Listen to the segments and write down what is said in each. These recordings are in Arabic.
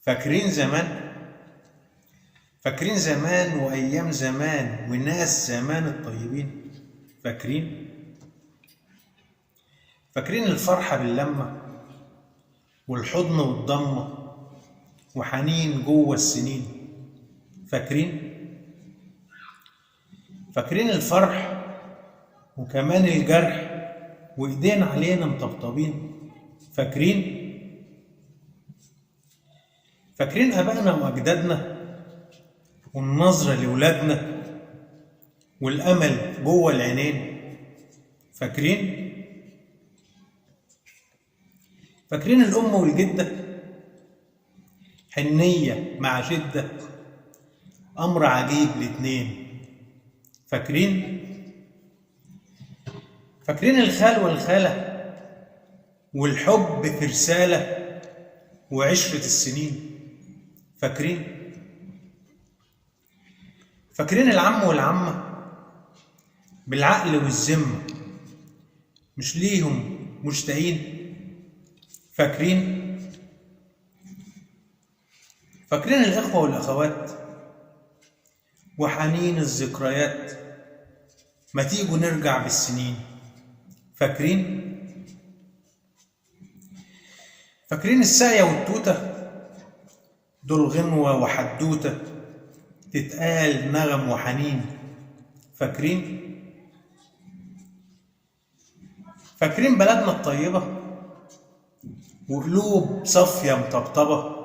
فاكرين زمان؟ فاكرين زمان وأيام زمان وناس زمان الطيبين؟ فاكرين؟ فاكرين الفرحة باللمة والحضن والضمة وحنين جوه السنين؟ فاكرين؟ فاكرين الفرح وكمان الجرح وإيدين علينا مطبطبين؟ فاكرين؟ فاكرين آبائنا وأجدادنا والنظرة لولادنا والأمل جوه العينين؟ فاكرين؟ فاكرين الأم والجدة؟ حنية مع شدة، أمر عجيب الاتنين. فاكرين؟ فاكرين الخال والخالة والحب في رسالة وعشرة السنين؟ فاكرين؟ فاكرين العم والعمة بالعقل والذمة مش ليهم مشتاقين؟ فاكرين؟ فاكرين الإخوة والأخوات وحنين الذكريات ما تيجوا نرجع بالسنين؟ فاكرين؟ فاكرين الساقية والتوتة دول غنوة وحدوتة تتقال نغم وحنين؟ فاكرين؟ فاكرين بلدنا الطيبة وقلوب صافية مطبطبة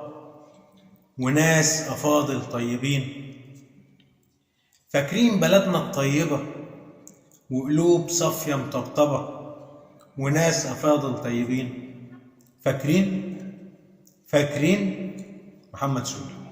وناس أفاضل طيبين؟ فاكرين بلدنا الطيبة وقلوب صافية مطبطبة وناس أفاضل طيبين؟ فاكرين؟ فاكرين؟ محمد سوري.